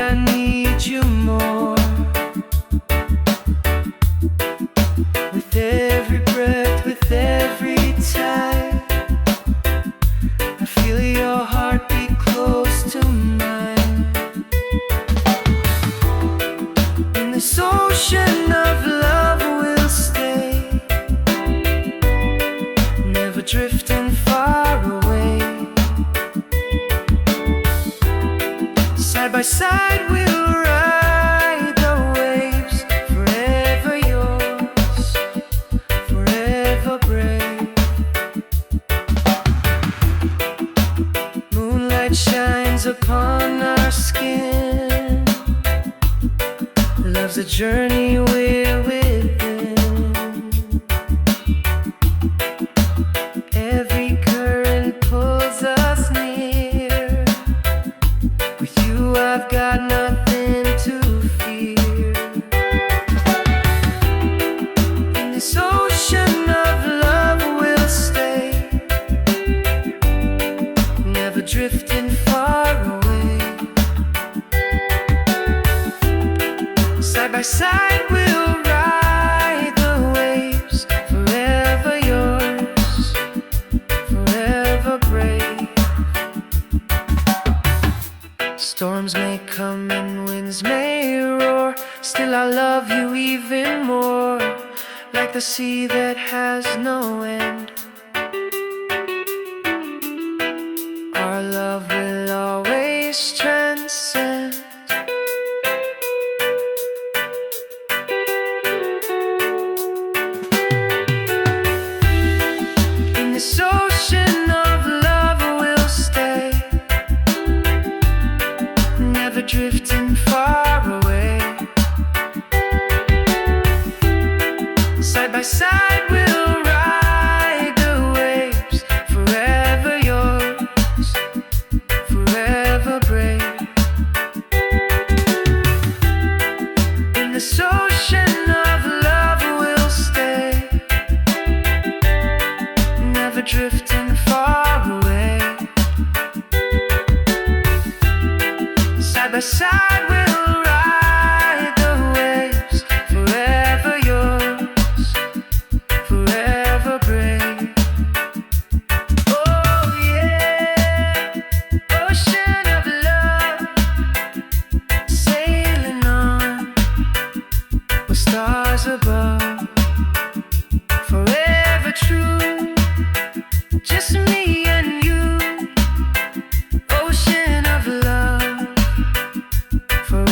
I need you more. With every breath, with every time, I feel your heartbeat close to mine. In this ocean of love we'll stay, never drifting far away. Side by side we'll ride the waves, forever yours, forever brave. Moonlight shines upon our skin, love's a journey we're within. Every current pulls us near, with you I've got nothing to fear. In this ocean of love we'll stay, never drifting far away. Side by side we'll ride the waves, forever yours, forever brave. Storms may come and winds may roar, still I love you even more, like the sea that has no end. Our love will always transcend. In this ocean of love we'll stay, never drifting far away. Side by side we'll ride the waves, forever yours, forever brave. In this ocean of love we'll stay, never drifting far away. Side by side we'll ride the waves, forever yours, forever brave. Oh yeah, ocean of love, sailing on with stars above, forever true, just me and you. Ocean of love, forever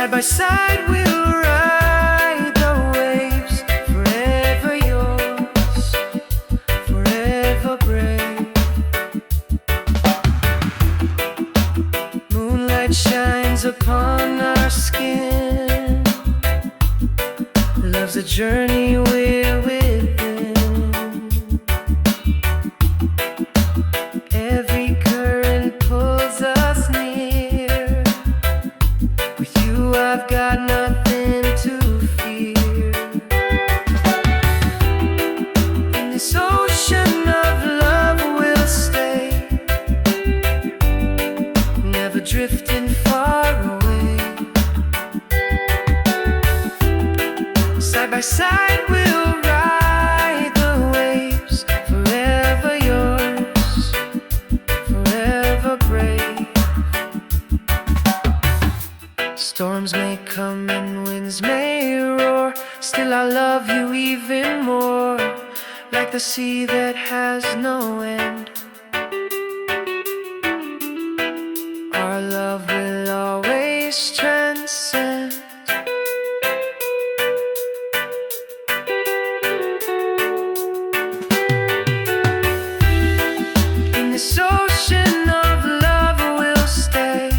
Side by side we'll ride the waves, forever yours, forever brave. Moonlight shines upon our skin. Love's a journey we're within. Every current pulls us near. With you I've got nothing to fear. In this ocean of love we'll stay, never drifting far away. Side by side we'll ride the waves, forever yours, forever brave. Storms may come and winds may roar, still I love you even more, like the sea that has no end. Our love will always transcend. In this ocean of love we'll stay,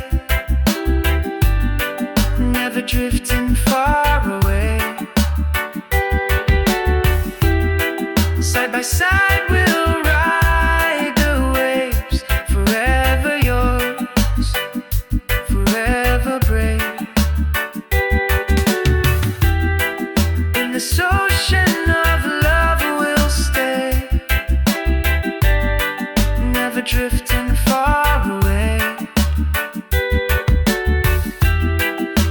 never drifting far away. Side by side we'll ride the waves, forever yours, forever brave. In this ocean of love we'll stay, never drifting far away.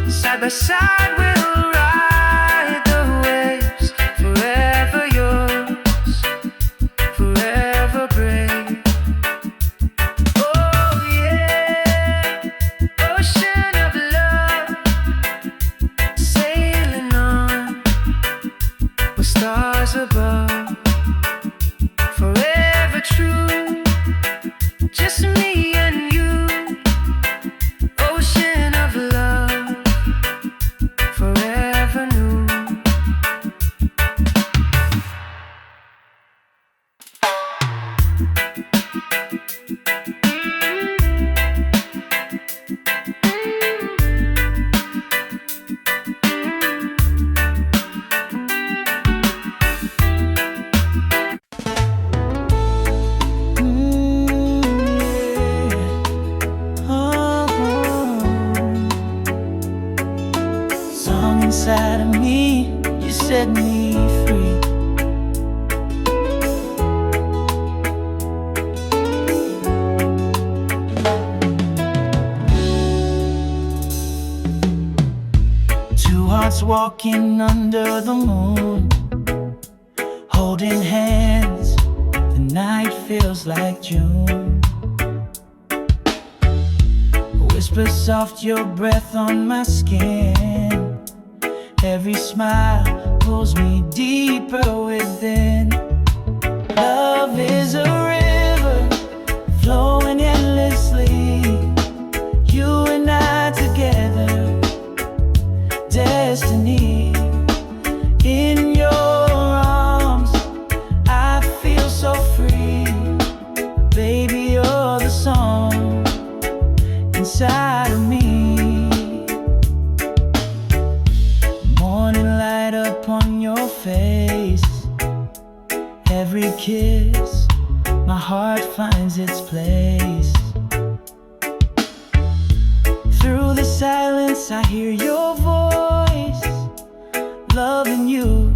Side by side we'll ride the waves, forever yours, forever brave. Oh yeah, ocean of love, sailing on with stars above, forever true, just me and you. Ocean of love, forever new. Song inside of me, you set me free. Two hearts walking under the moon, holding hands, the night feels like June. Whisper soft your breath on my skin. Every smile pulls me deeper within. Love is a river flowing endlessly. You and I together, destiny. In your arms, I feel so free. Baby, you're the song inside of me. Morning light upon your face. Every kiss, my heart finds its place. Through the silence I hear your voice. Loving you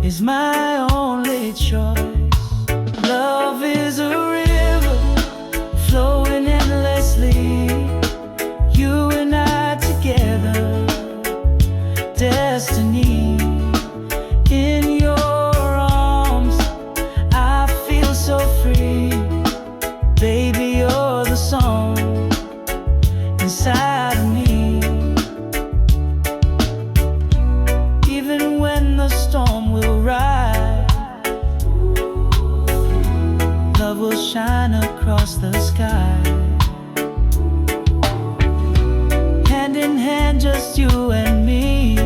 is my only choice. Love is a river flowing endlessly. You and I together, destiny. In your arms, I feel so free. Baby, you're the song inside of me. Even when the storm will rise, just you and me.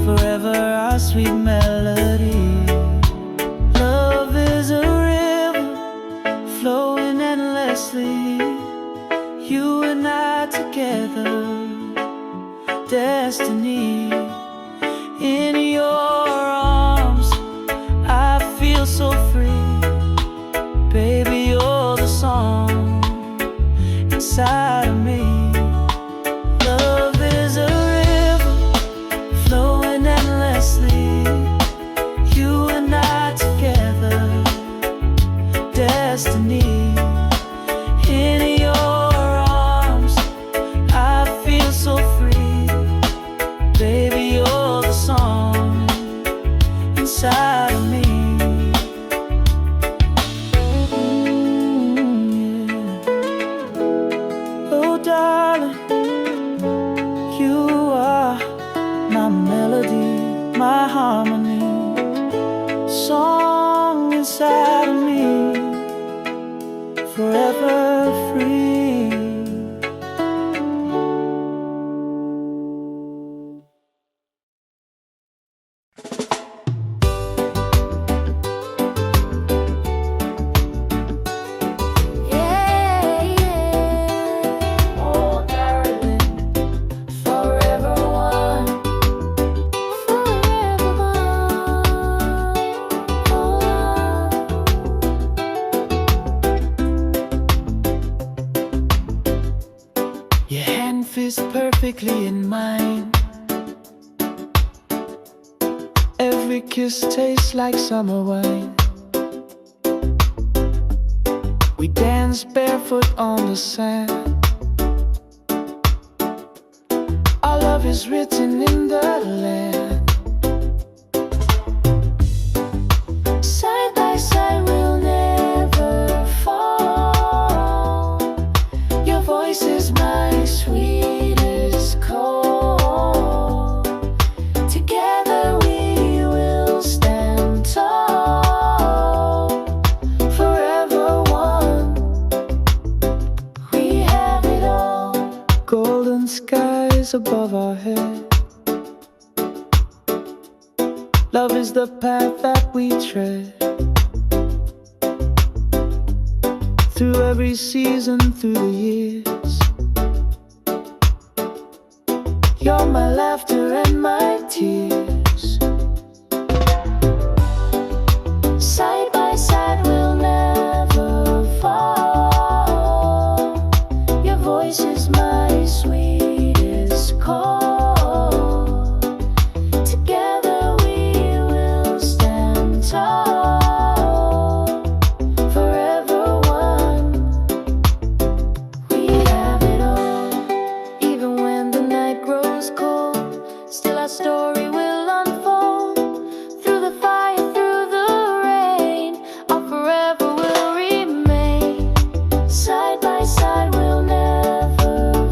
Forever our sweet melody. Love is a river flowing endlessly. You and I together, destiny. In your arms, I feel so free. Baby, you're the song inside of me. Love is a river flowing endlessly. You and I together, destiny. In your arms, I feel so free. Baby, you're the song inside of me. Yeah. Oh, darling, you are my melody, my harmony, song inside of me, forever free. Yeah, yeah. Oh, darling, forever one, forever one. Oh. Your hand fits perfectly in mine. Every kiss tastes like summer wine. We dance barefoot on the sand. Our love is written in the land. Side by side we'll never fall. Your voice is my sweetest call. Together we will stand tall. Forever one, we have it all. Golden skies above our head. Love is the path that we tread. Through every season, through the years. You're my laughter and my tears. Side by side we'll never fall. Your voice is my sweetest call. Together we will stand tall. Forever one, we have it all. Even when the night grows cold, still our story will unfold. Through the fire, through the rain, our forever will remain. Side by side we'll never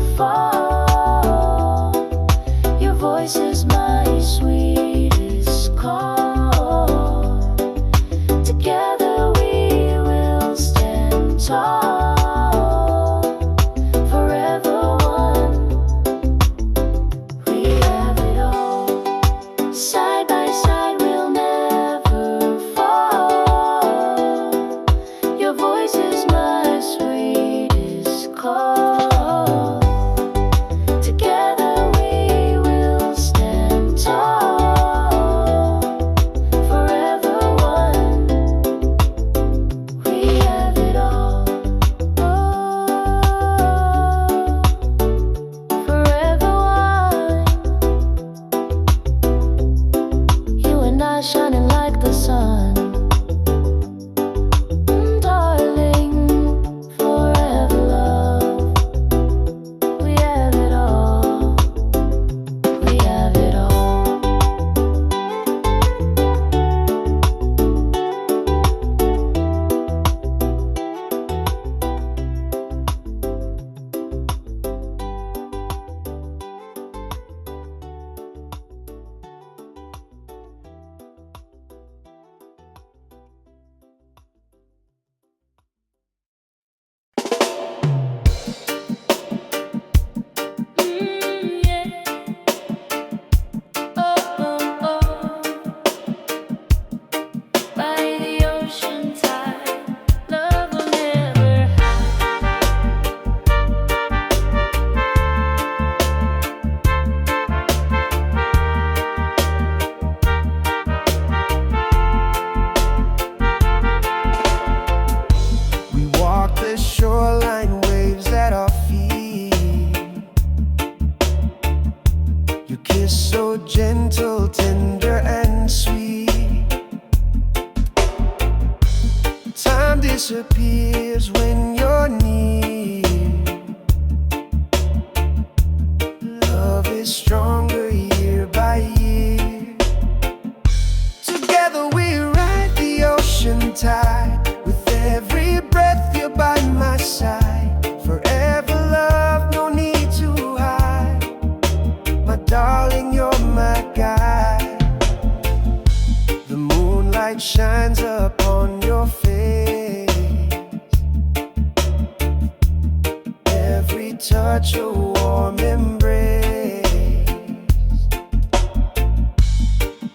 touch, a warm embrace.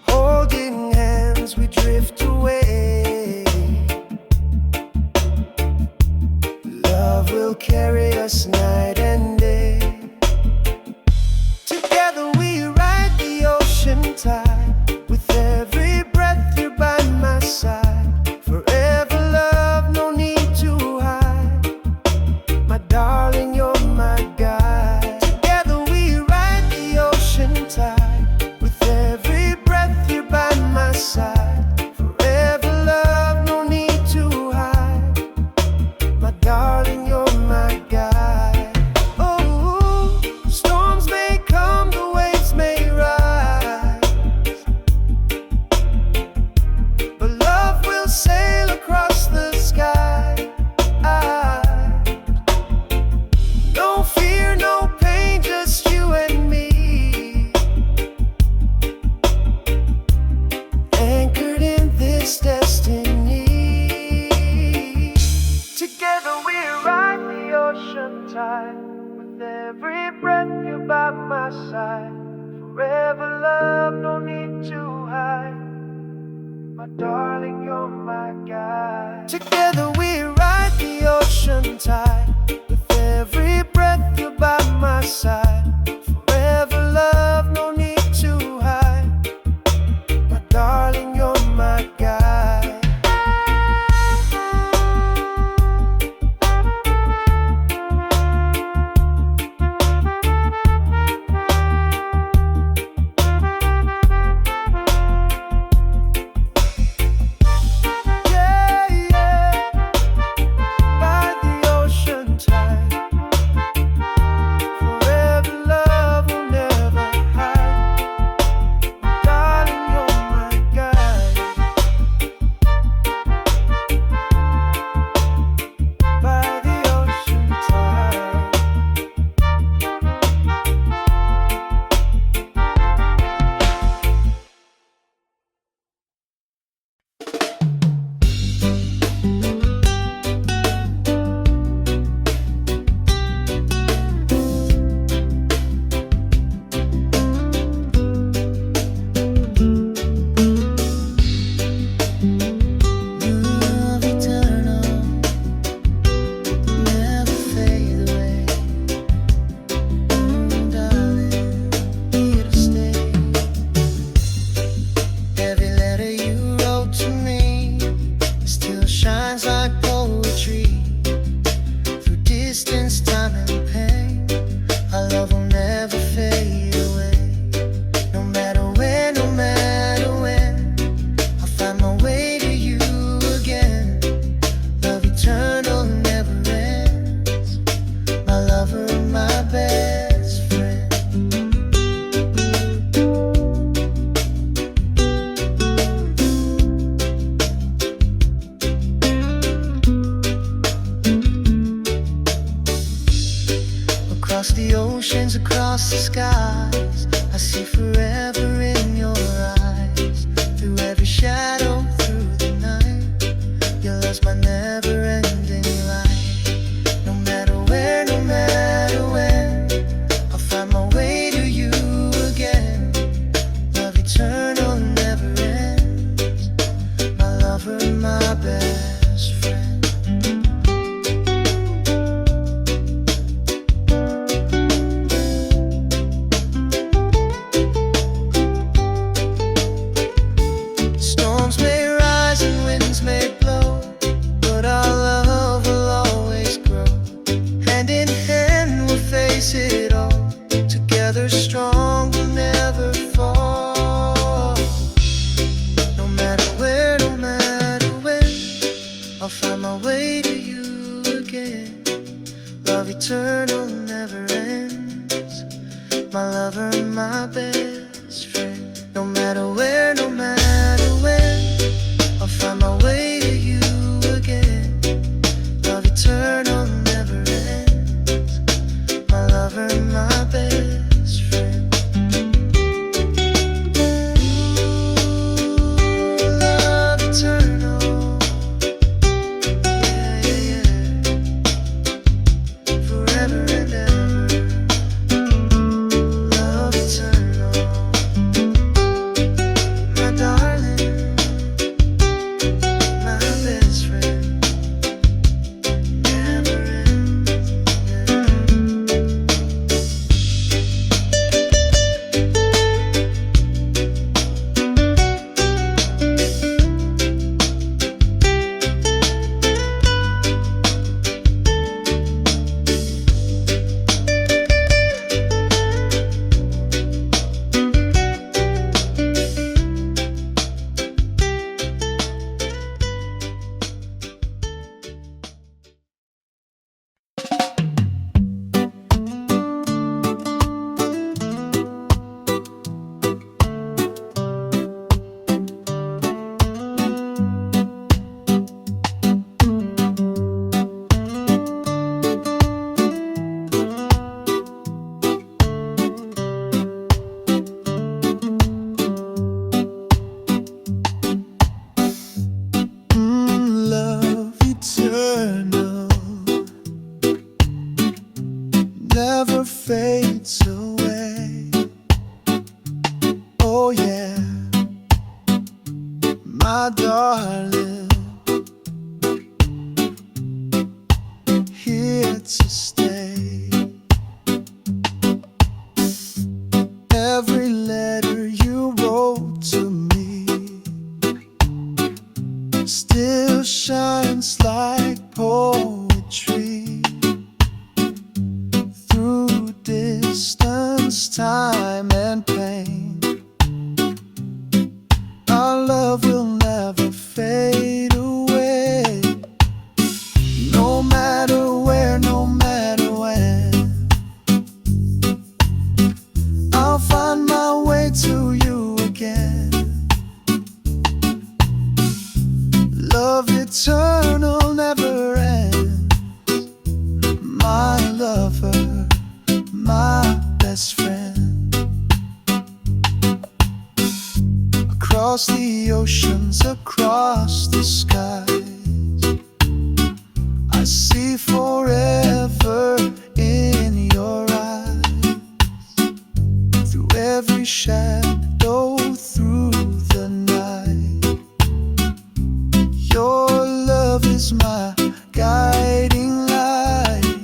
Holding hands, we drift away. Love will carry us night and day. Together we ride the ocean tide. With every breath you're by my side. Forever love, no need to hide. My darling, you're my guide. Together we ride the ocean tide. With every breath you're by my side. Forever love, no need to hide. My darling, you're my guide. Oh, storms may come, the waves may rise, but love will sail across the sky. No fear, no pain, just you and me, anchored in this destiny. Together we ride the ocean tide. With every breath you're by my side. Forever love, no need to hide. My darling, you're my guide. Together we ride the ocean tide. With every breath you're by my side. Forever love, no need to hide. My darling, you're my guide. Yeah, yeah, by the ocean tide. Forever love will never hide. Darling, you're my guide. By the ocean tide. Love eternal, never fade away. Darling, here to stay. Every letter you wrote to me still shines like poetry. Through distance, time, and pain, our love will never fade away. No matter where, no matter when, I'll find my way to you again. Love eternal, never ends. My lover, my best friend. Across the oceans, across the skies, I see forever in your eyes. Through every shadow, through the night, your love's my never-ending light. No matter where, no matter when, I'll find my way to you again. Love eternal, never ends. My lover, my best friend. Storms may rise and winds may blow, but our love will always grow. Hand in hand we'll face it all. Together strong, we'll never fall. No matter where, no matter when, I'll find my way to you again. Love eternal, never ends. My lover, my best friend. No matter where, no matter when, I'll find my way to you again. Love eternal, never ends. My lover, my best friend. Forever and ever. never fades away. Oh yeah, my darling, here to stay. Every letter you wrote to me still shines like poetry through distance, time, and pain. Our love will never fade away, no matter where, no matter when. I'll find my way to you again. Love eternal never ends. My lover, my best friend. Across the oceans, across the skies, I see forever in your eyes. Through every shadow, through the night, your love is my guiding light.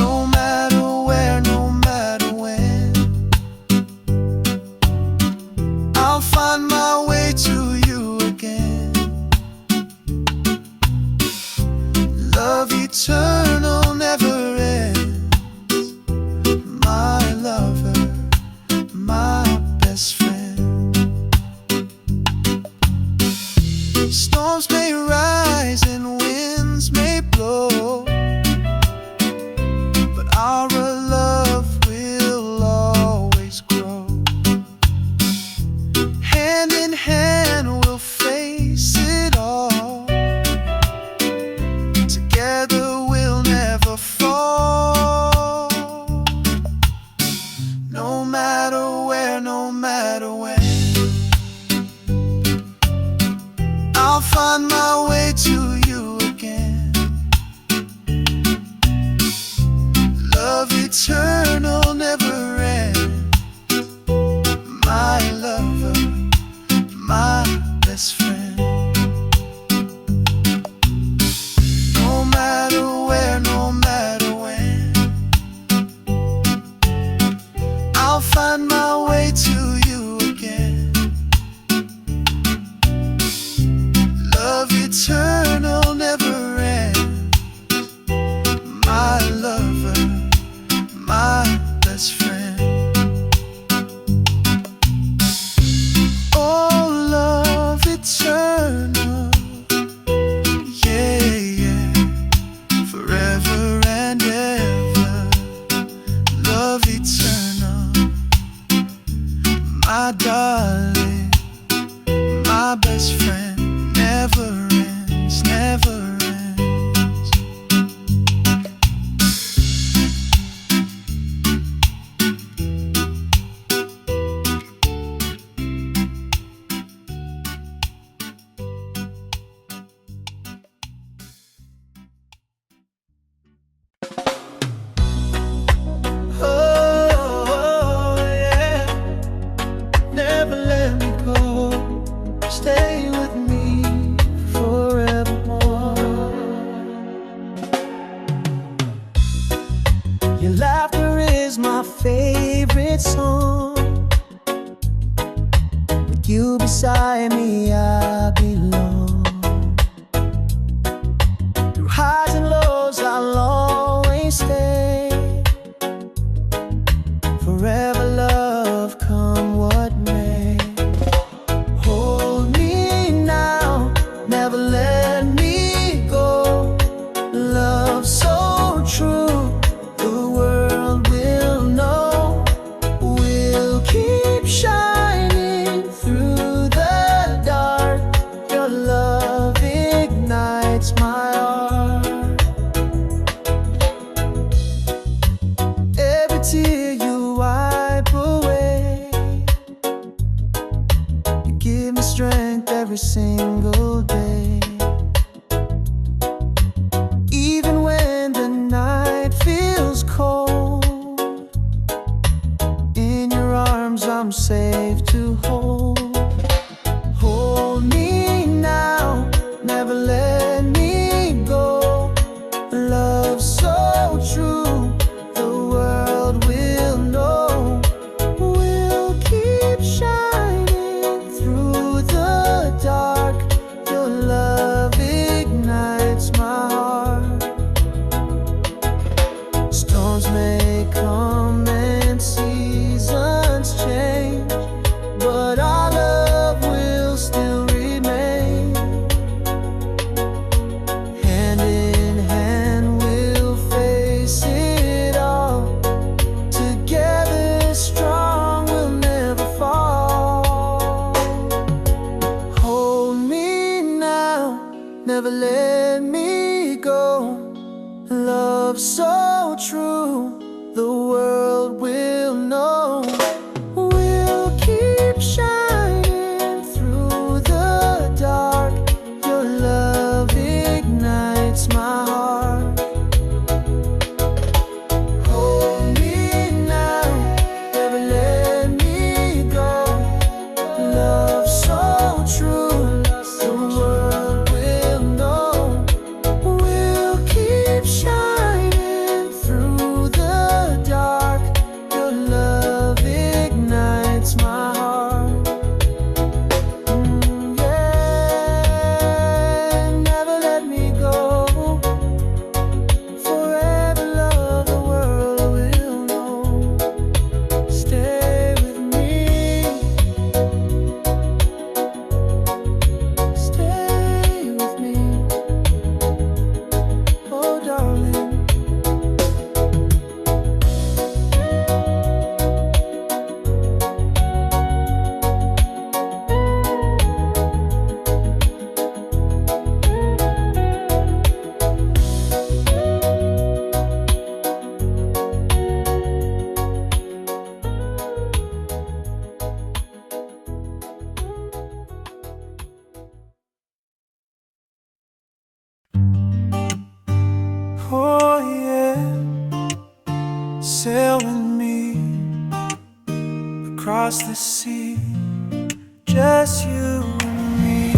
No matter where, no matter when, I'll find my way to you again. Love eternal never ends. My lover, my best friend. Storms may rise and winds may blow, but our love will always grow. Hand in hand we'll face it all. Together we'll never fall. No matter where, no matter when, I'll find my way to you again. Love eternal never ends. My lover, my best friend. No matter where, no matter when, I'll find my way to you again. Love eternal never ends. My lover, my best friend. Oh, love eternal, yeah, yeah, forever and ever. Love eternal, my darling, my best friend. Never ends, never ends. Oh, yeah. Never let me go. Stay with me forevermore. Your laughter is my favorite song. With you beside me, I belong. Through highs and lows, I'll always stay. Forever love, come what may. Hold me now, never let me go. Love so true, the world will know. We'll keep shining through the dark true, the world will know. We'll keep shining through the dark. Your love ignites my heart. Hold me now, never let me go. Love so true, the world will know. We'll keep shining through the dark. Your love ignites my heart. Yeah, never let me go. Forever love, the world will know. Stay with me. Stay with me. Oh, darling. Oh yeah, sail with me across the sea, just you and me.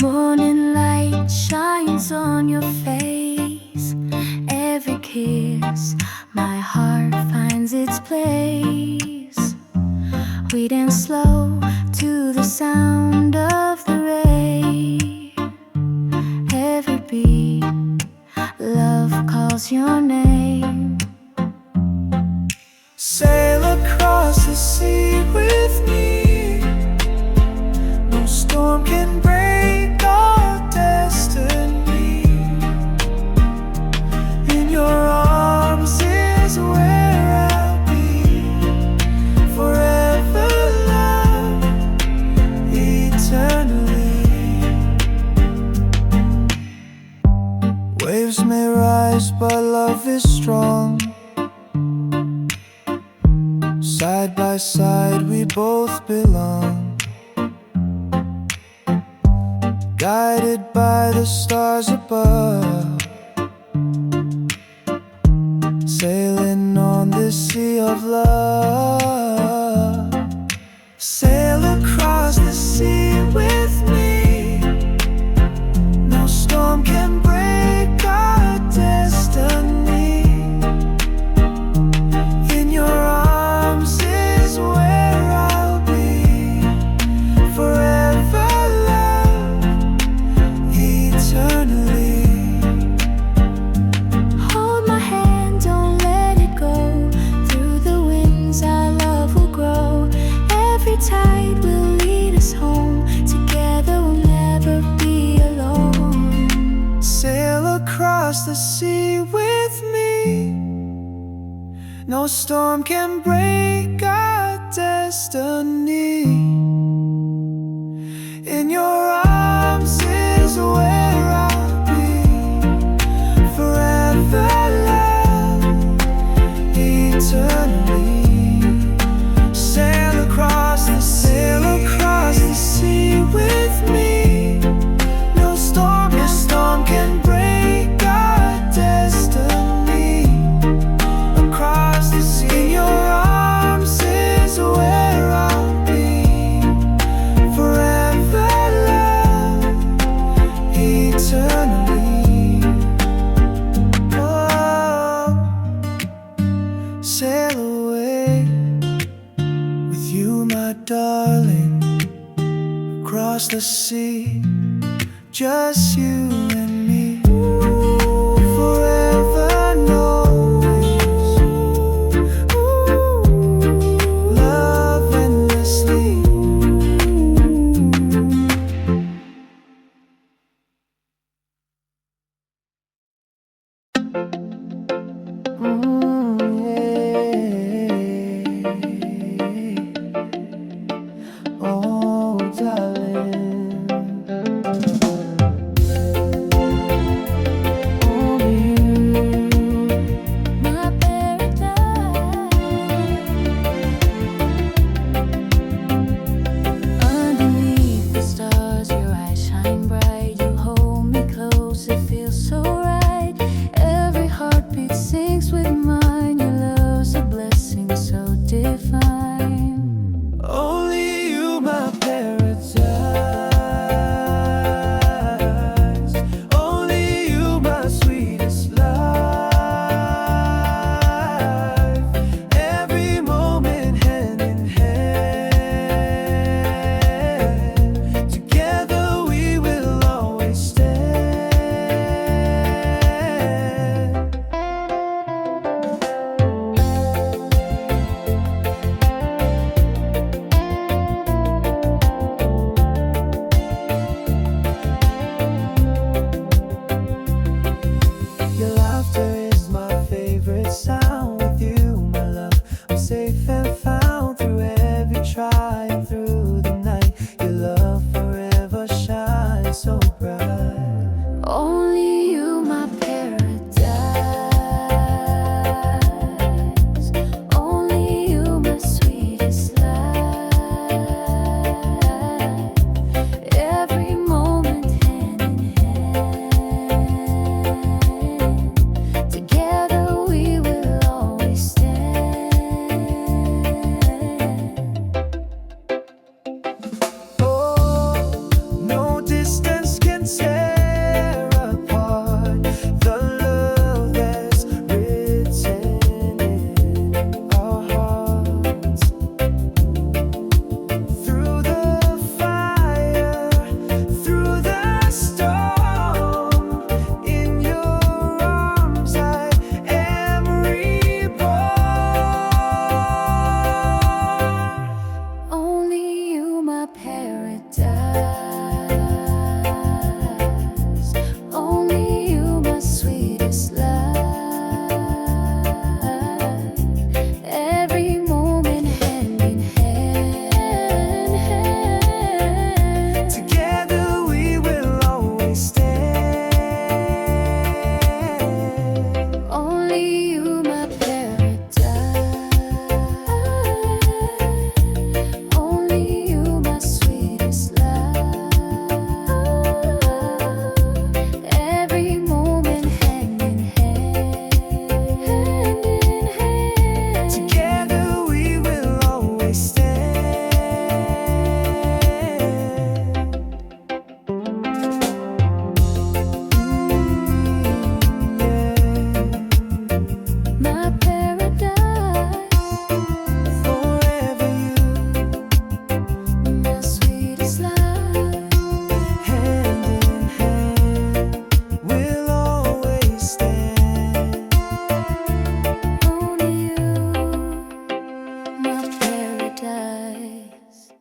Morning light shines on your face. Every kiss, my heart finds its place. We dance slow to the sound of the rain. Every beat, love calls your name. Sail across the sea with me. No storm can break our destiny. In your arms is where I'll be. Forever love, eternally. Waves may rise, but love is strong. Side by side we both belong. Guided by the stars above, sailing on this sea of love. Sail across the sea with me. No storm can break our destiny. In your arms is where I'll be. Forever love, eternally. Hold my hand, don't let it go. Through the winds, our love will grow. Every tide will lead us home. Together we'll never be alone. Sail across the sea with me. No storm can break our destiny. In your arms is where I'll be. Forever love, eternally. Sail across the sea with me. No storm can break our destiny. Across the sea, in your arms is where I'll be. Forever love, eternally. Oh, sail away with you, my darling. Across the sea, just you and me. Forever, always. Love endlessly. fine. Only you, my paradise. Only you, my sweetest life. Every moment hand in hand. Together we will always stand. Your laughter is my favorite sound. With you, my love, I'm safe and found. Through every trial, through the night, your love forever shines so bright. Only you, my paradise. Only you, my sweetest life. Every moment hand in hand. Together we will always stand. Oh, no distance can tear apart the love that's written in our hearts. Through the fire, through the storm, in your arms I am reborn. Only you, my paradise. Only you, my sweetest life. Every moment hand in hand. Together we will always stand. Only you, my paradise. Only you, my sweetest love. Every moment hand in hand. Together we will always stand. My paradise. Forever you, My sweetest life. hand in hand, we'll always stand. Only you, my paradise.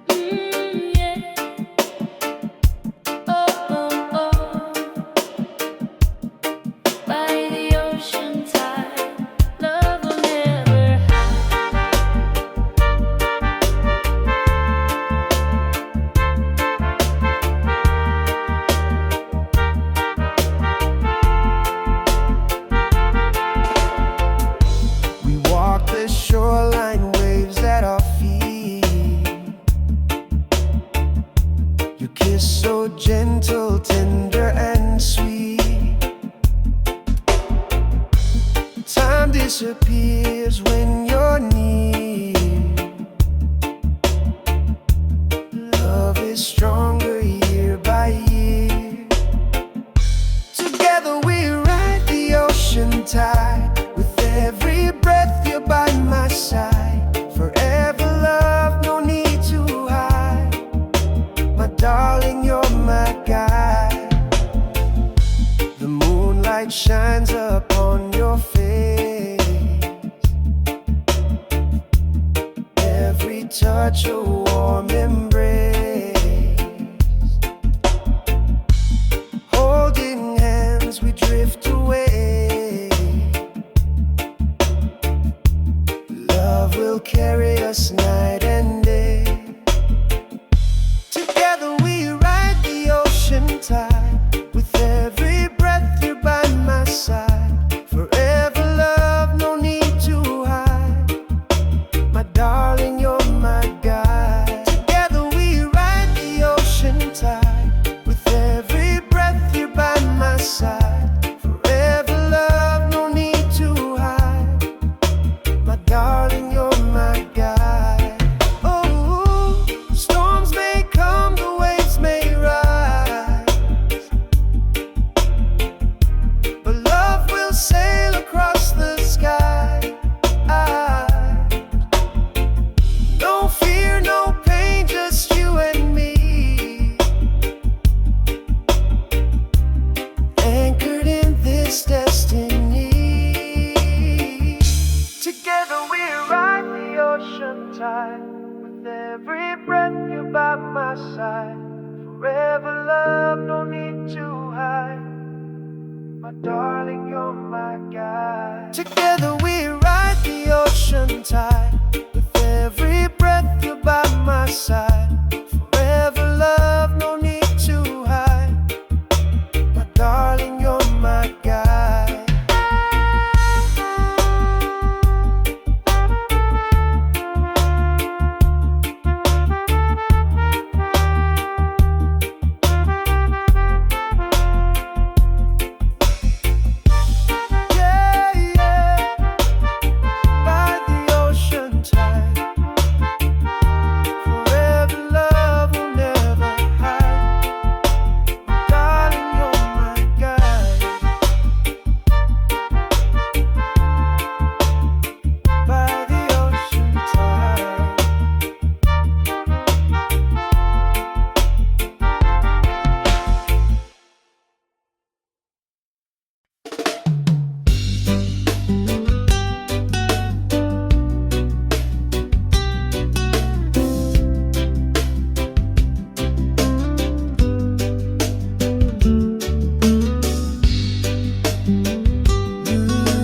Yeah. Oh, oh, oh. By the ocean tide, love will never We walk the shoreline, waves at our feet. Your kiss so gentle, tender and sweet. Time disappears when you're near. Love is stronger year by year. Together we ride the ocean tide. With every breath you're by my side. Forever love, no need to hide. My darling, you're my guide. The moonlight shines upon your face. Every touch a warm embrace. Holding hands we drift away. Love will carry us night and day. Together we ride the ocean tide. With every breath you're by my side. Forever love, no need to hide. My darling, you're my guide. Together we darling, you're my guide. Together we ride the ocean tide. With every breath you're by my side. Forever love, no need to hide. My darling, you're my guide.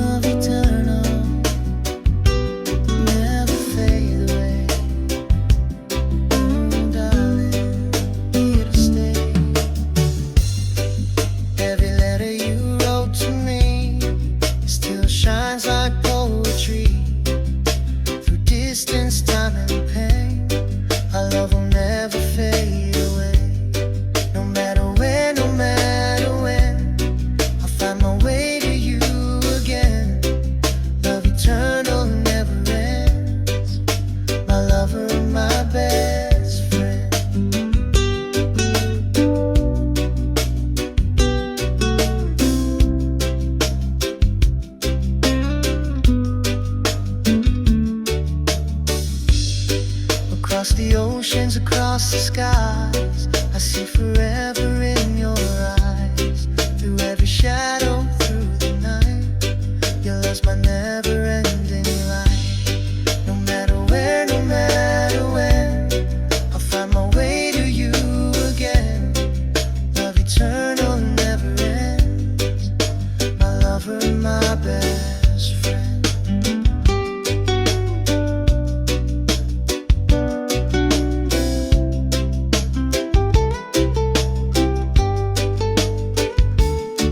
Love eternal, never fade away. Darling, here to stay. Every letter you wrote to me still shines like poetry. Through distance, time, and pain, our love will never fade away. No matter where, no matter when, I'll find my way to you again. Love eternal, never ends. My lover, my best friend. Across the oceans, across the skies, I see forever in your eyes. Through every shadow, through the night, your love's my never-ending light. No matter where, no matter when, I'll find my way to you again. Love eternal, never ends. My lover, my best friend.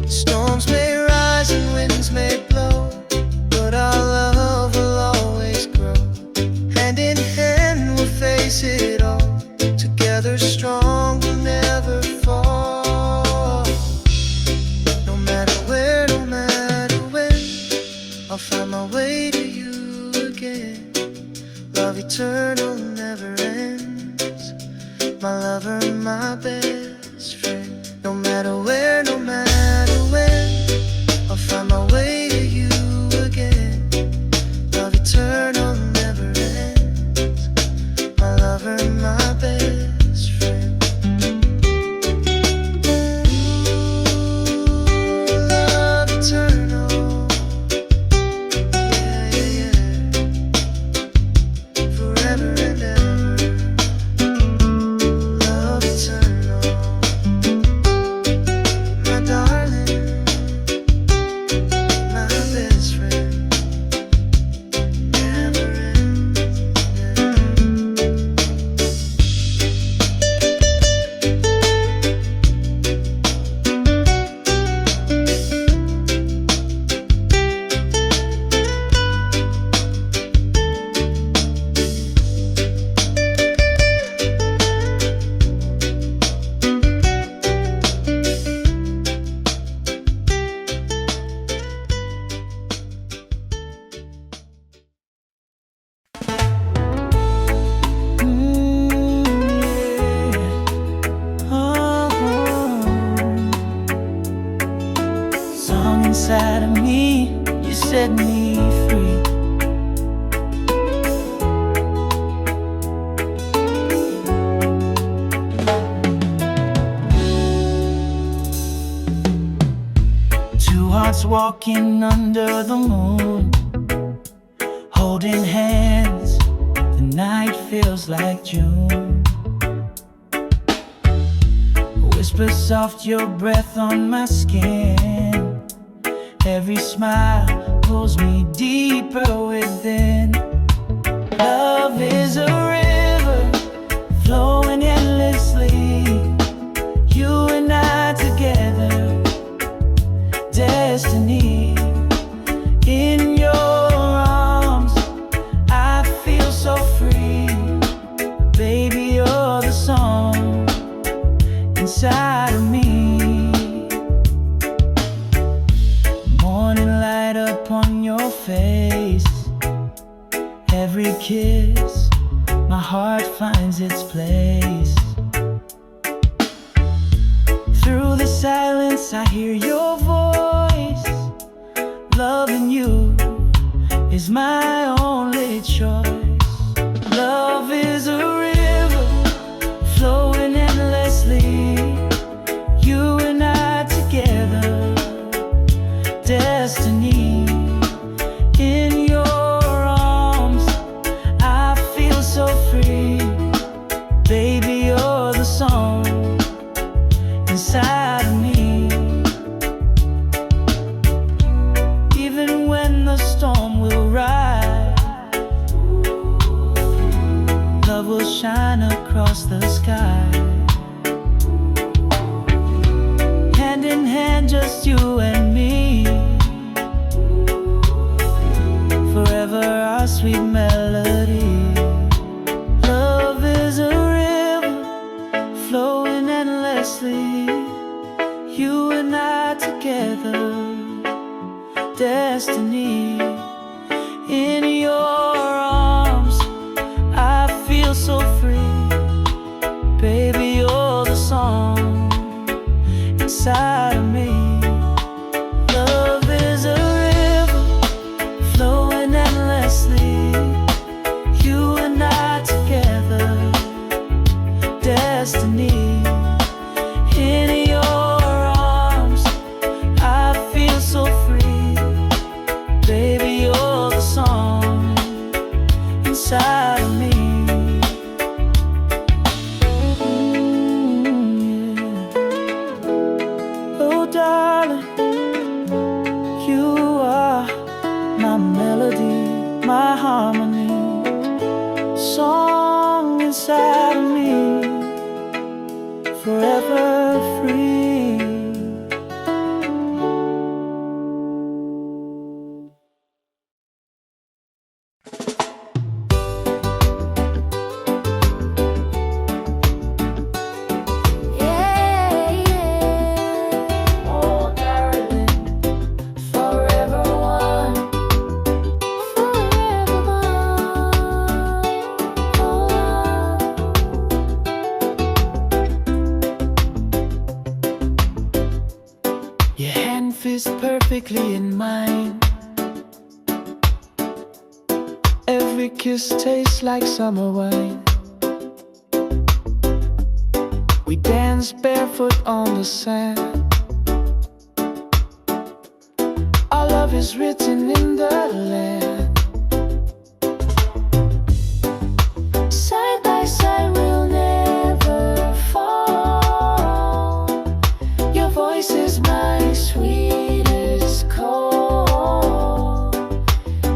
Storms may rise and winds may blow, but our love will always grow. Hand in hand we'll face it all. Together strong, we'll never fall. No matter where, no matter when, I'll find my way to you again. Love eternal, never ends. My lover, my best friend. No matter where, no matter when, I'll find my way to you again. Love eternal, never ends. My lover, my best friend. Ooh, love eternal. Yeah, yeah, yeah. Forever and ever. Love eternal. My darling, my best friend. Never ends. Song inside of me, you set me free. Two hearts walking under the moon, holding hands. The night feels like June. Whisper soft your breath on my skin. Every smile pulls me deeper within. Love is a river flowing endlessly. You and I together, destiny. In your arms, I feel so free. Baby, you're the song inside of me. Morning light upon your face. Every kiss, my heart finds its place. Through the silence, I hear your voice. Loving you is my only choice. Love is a river flowing endlessly. You and I together, destiny. In your arms, I feel so free. Baby, you're the song inside of me. Even when the storm will rise, love will shine across the sky. Hand in hand, just you and me. Forever our sweet melody. Love is a river flowing endlessly. You and I together, destiny. In your arms, I feel so free. Baby, you're the song inside of me. Love is a river flowing endlessly. You and I together, destiny. In your arms, I feel so free. Baby, you're the song inside of me. Yeah. Oh, darling, you are my melody, my harmony, song inside of me, forever free. Yeah, yeah. Oh, darling, forever one, forever one. Oh, Your hand fits perfectly in mine. Every kiss tastes like summer wine. We dance barefoot on the sand. Our love is written in the land. side by side we'll never fall. Your voice is my sweetest call.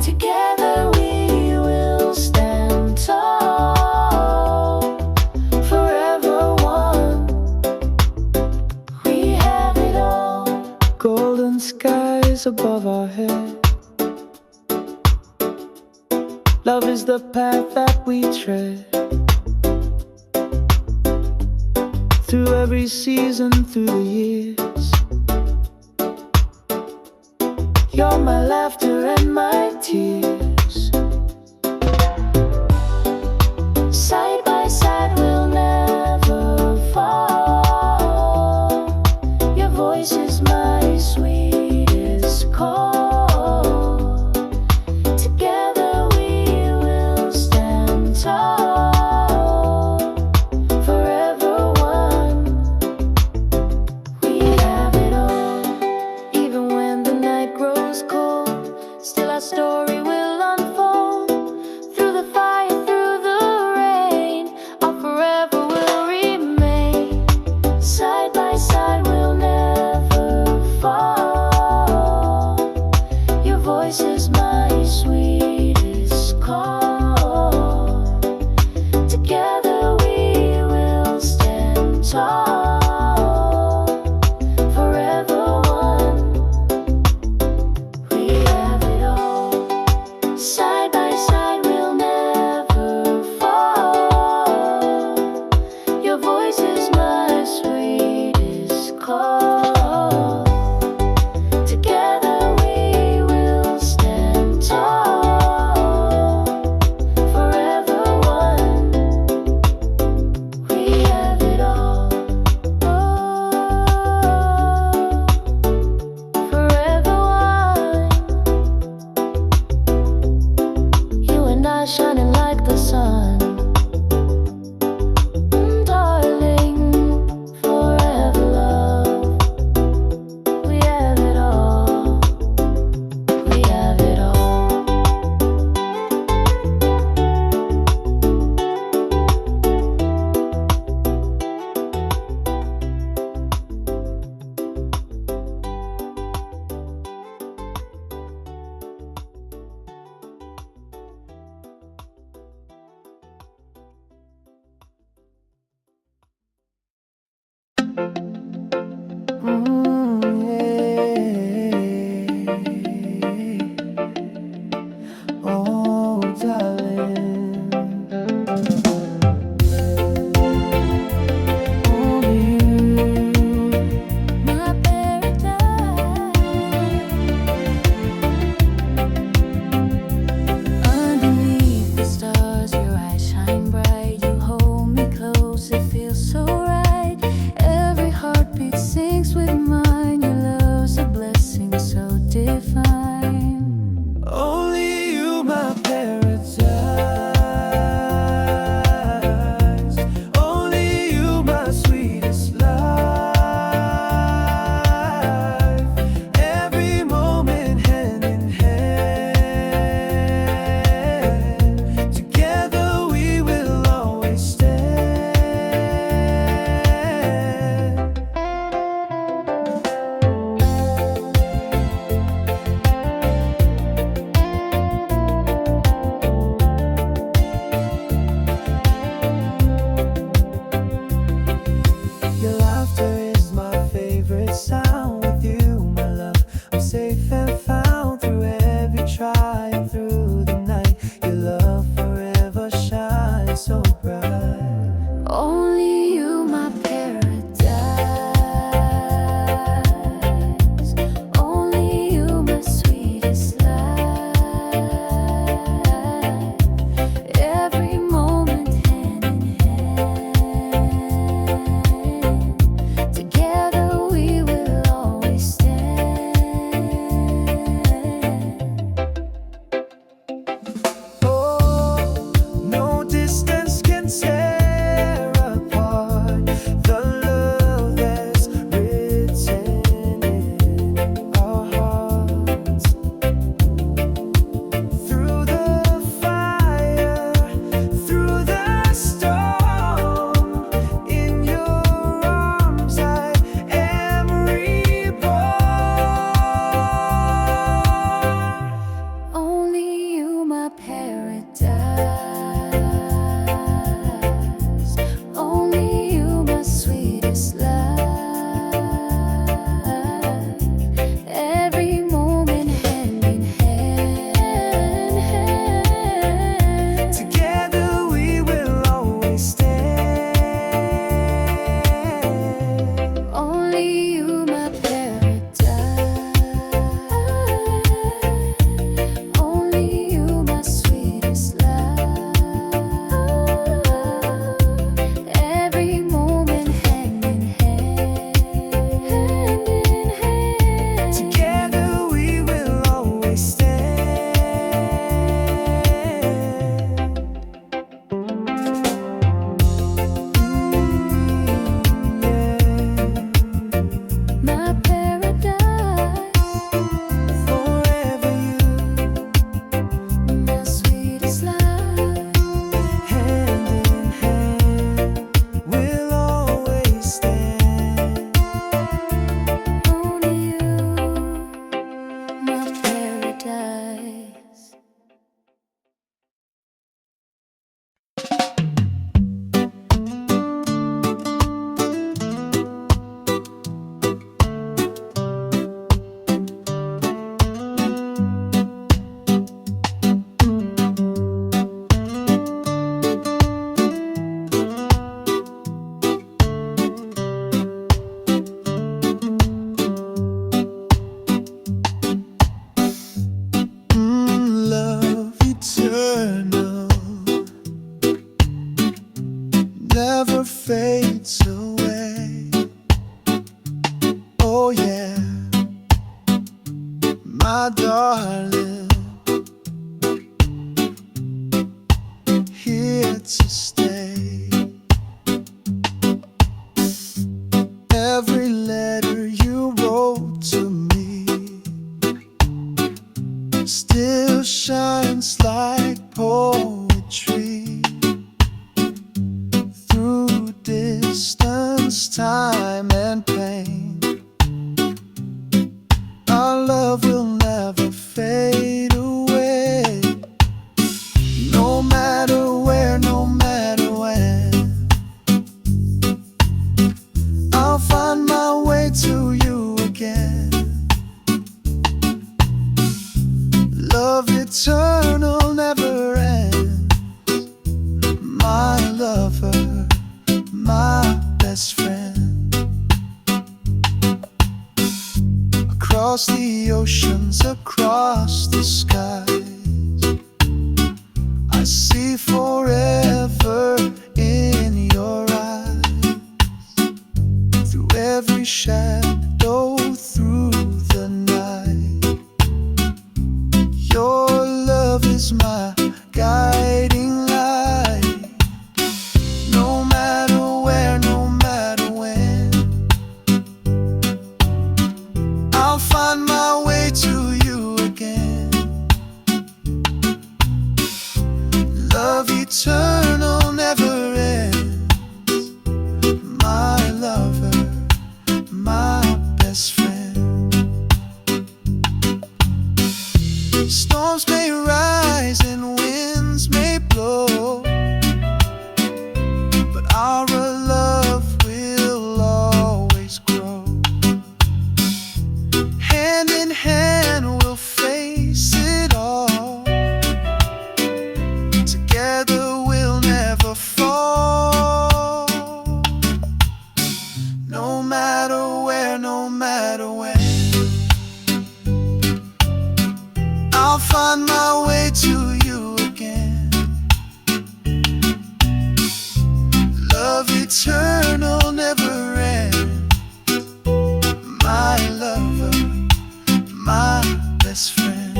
Together we will stand tall. Forever one, we have it all. Golden skies above our head. Love is the path that we tread. Through every season, through the years. You're my laughter and my tears. Side by side we'll never fall. Your voice is my sweetest call. Together we will stand tall. Forever one, we have it all. Even when the night grows cold, still our story will Yeah. Oh, darling, only you. My paradise. Underneath the stars, your eyes shine bright. You hold me close, it feels so right. Every heartbeat syncs with mine. Your love's a blessing so divine. Only you, my paradise. Only you, my sweetest life. Every moment hand in hand. Together we will always stand. Your laughter is my favorite sound. With you, my love, I'm safe and found. Through every trial, through the night, your love forever shines so bright. Only you, my paradise. Only you, my sweetest life. Every moment hand in hand. Together we will always stand. Oh, no distance can tear apart the love that's written in our hearts. Through the fire, through the storm, in your arms I am reborn. Only you, my paradise. Only you, my sweetest life. Every moment hand in hand. Together we will always stand. Only you, my paradise. Only you, my sweetest life. Every moment hand in hand. Together we will always stand. My paradise. Forever you, My sweetest life. hand in hand, we'll always stand. Only you, my paradise. Love eternal never fades away. Oh yeah, my darling, here to stay. Every letter you wrote to me still shines like poetry through distance, time, and pain. Our love will never fade away. No matter where, no matter when, I'll oceans, across the skies. I see forever in your eyes, through every shadow, through the night. Your love is my guiding light. No matter where, no matter when, I'll find my way to you again. Love eternal never ends. My lover, my best friend. Storms may rise and winds may blow, but our love will always grow. Hand in hand we'll face it all. Together we'll never fall. No matter where, no matter when, I'll find my way to you again. Love eternal never ends. My lover, my best friend.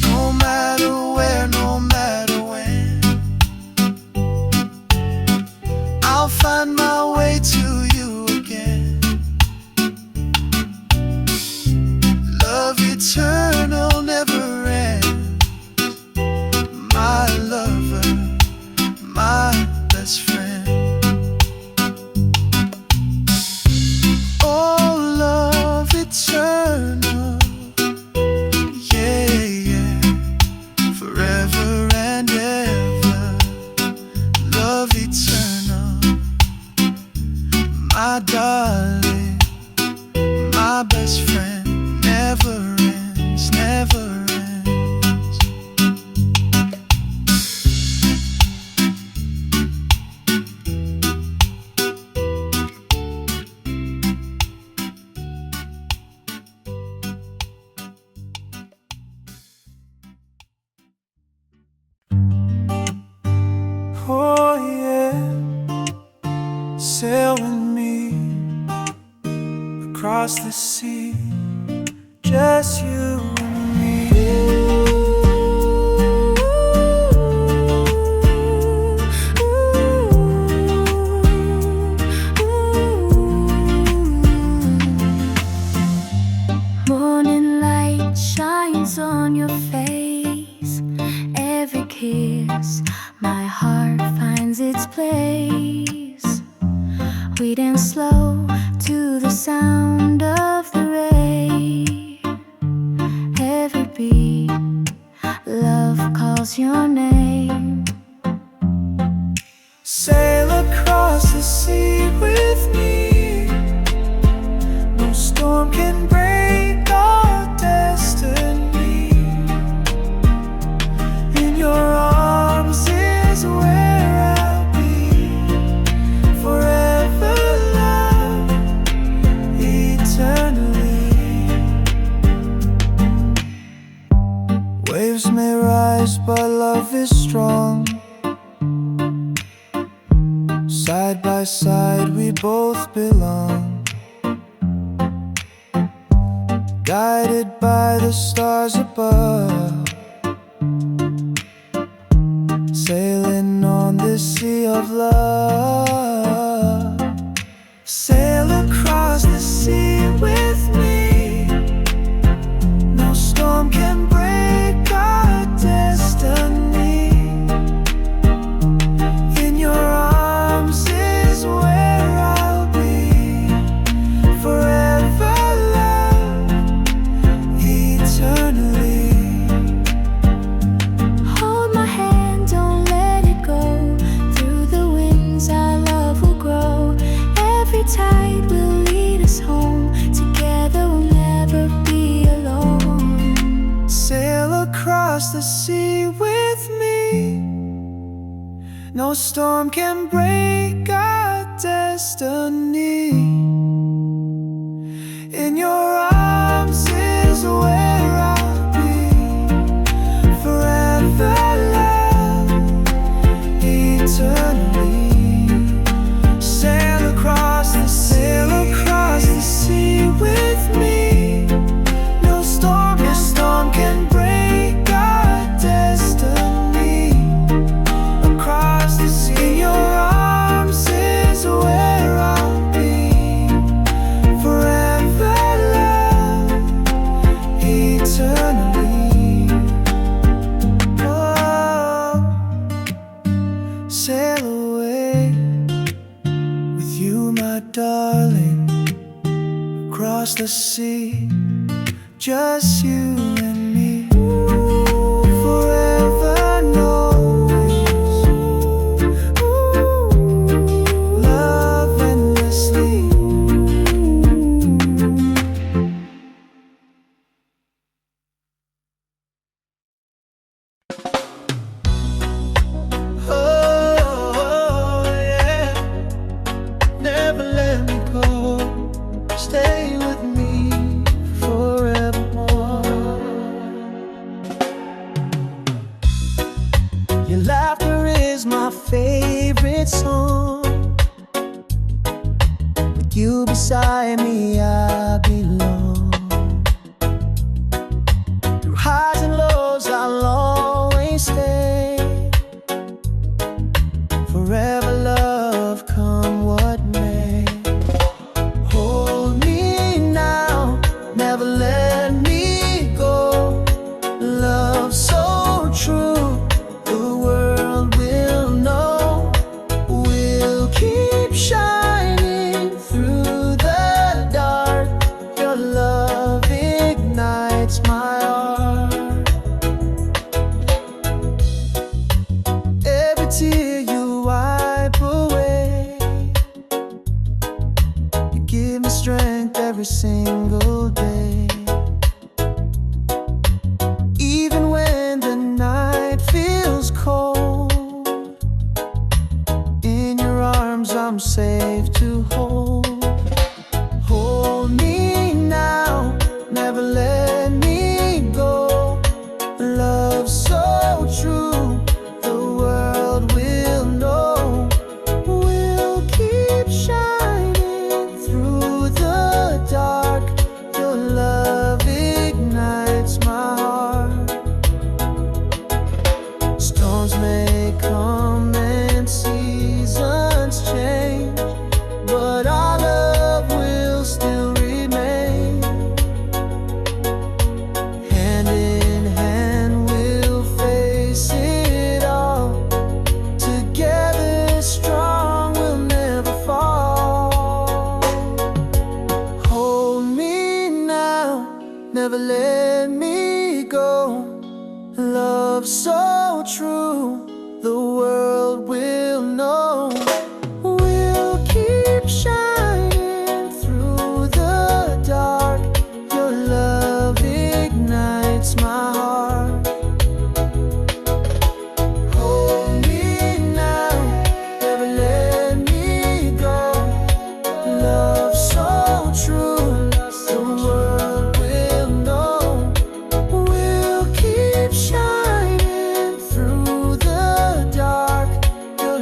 No matter where, no matter when, I'll find my way to you again. Love eternal never ends. My lover, my best friend. Oh, love eternal, yeah, yeah, forever and ever. Love eternal, my darling, my best friend. Never ends, never ends. Oh yeah, sail with me across the sea, just you and me. Morning light shines on your face. Every kiss, my heart finds its place. We dance slow to the sound of the rain. Every beat, love calls your name. Sail across the sea with me. No storm can break our destiny. In your arms is where I'll be. Forever love, eternally. Waves may rise, but love is strong. Side by side we both belong, guided by the stars above, sailing on this sea of love. Sail across the sea with me. No storm can break our destiny. In your arms is where I'll be. Forever love, eternally. Hold my hand, don't let it go. Through the winds our love will grow. Every tide will lead us home. Together we'll never be alone. Sail across the sea with me. No storm can break our destiny. In your arms is where I'll be. Forever love, eternally. Sail across the sea with me. No storm can break our destiny. Across the sea, in your arms is where I'll be. Forever love, eternally. Oh, sail away with you, my darling, across the sea, just you and me. Forever and always, love endlessly. Oh, yeah. Never let me go. Stay with me forevermore. Your laughter is my favorite song. With you beside me, I belong. Through highs and lows, I'll always stay. Forever love, come what may. Hold me now, never let me go. Love so true, the world will know. We'll keep shining through the dark. Your love ignites my heart. Every tear you wipe away, you give me strength every single day. Even when the night feels cold, in your arms I'm safe to hold. Hold me now, never let me go. Love so true, the world will know. We'll keep shining through the dark. Your love ignites my heart. Storms may come and seasons change, but our love will still remain. Hand in hand we'll face it all. Together strong, we'll never fall. Hold me now, never let me go. Love so true, the world will know. We'll keep shining through the dark. Your love ignites my heart. Hold me now, never let me go. Love so true, the world will know. We'll keep shining through the dark. Your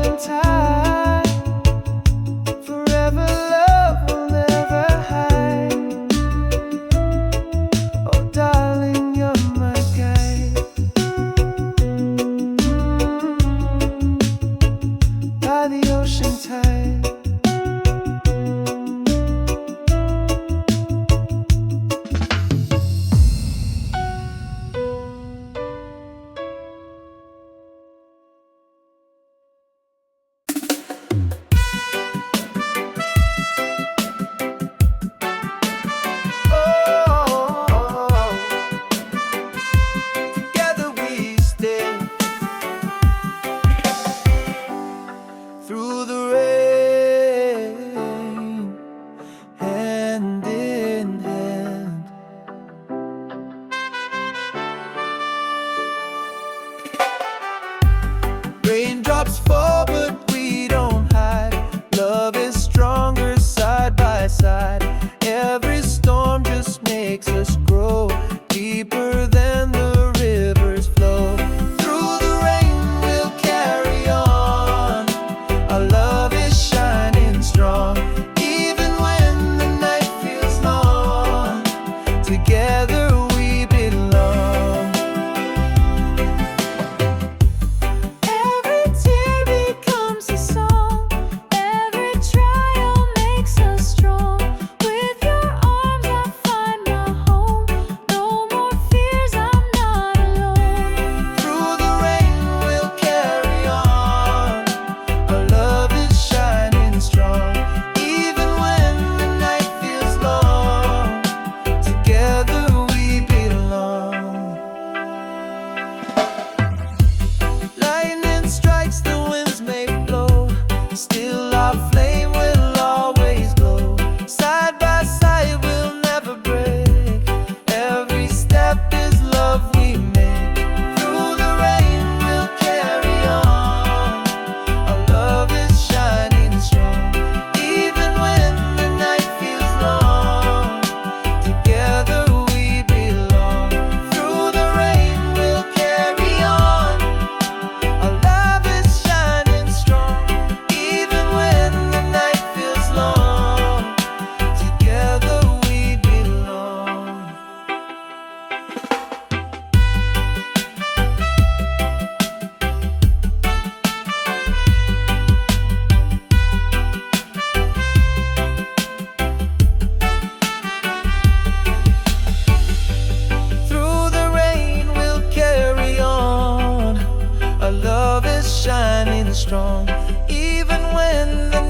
ocean tide. Forever love will never hide. Oh darling, you're my guide. By the ocean tide. Together we stand through the rain, hand in hand. Raindrops fall, but we don't hide. Love is stronger side by side. Every storm just makes us grow deeper than the rivers flow. Through the rain we'll carry on. Our love is shining strong. Even when the night feels long, together we belong. Every tear becomes a song. Every trial makes us strong. With your arms I find my home. No more fears, I'm not alone. Through the rain we'll carry on. Our love is shining strong. Even when the night feels long, together we belong. Lightning strikes, the winds may blow, still our flame will always glow. Side by side we'll never break. Every step is love we make. Through the rain we'll carry on. Our love is shining strong. Even when the night feels long, together we belong. Through the rain we'll carry on. Our love is shining strong. Even when the night feels long, together we belong. Through the rain we'll carry on. Our love is shining strong. Even when the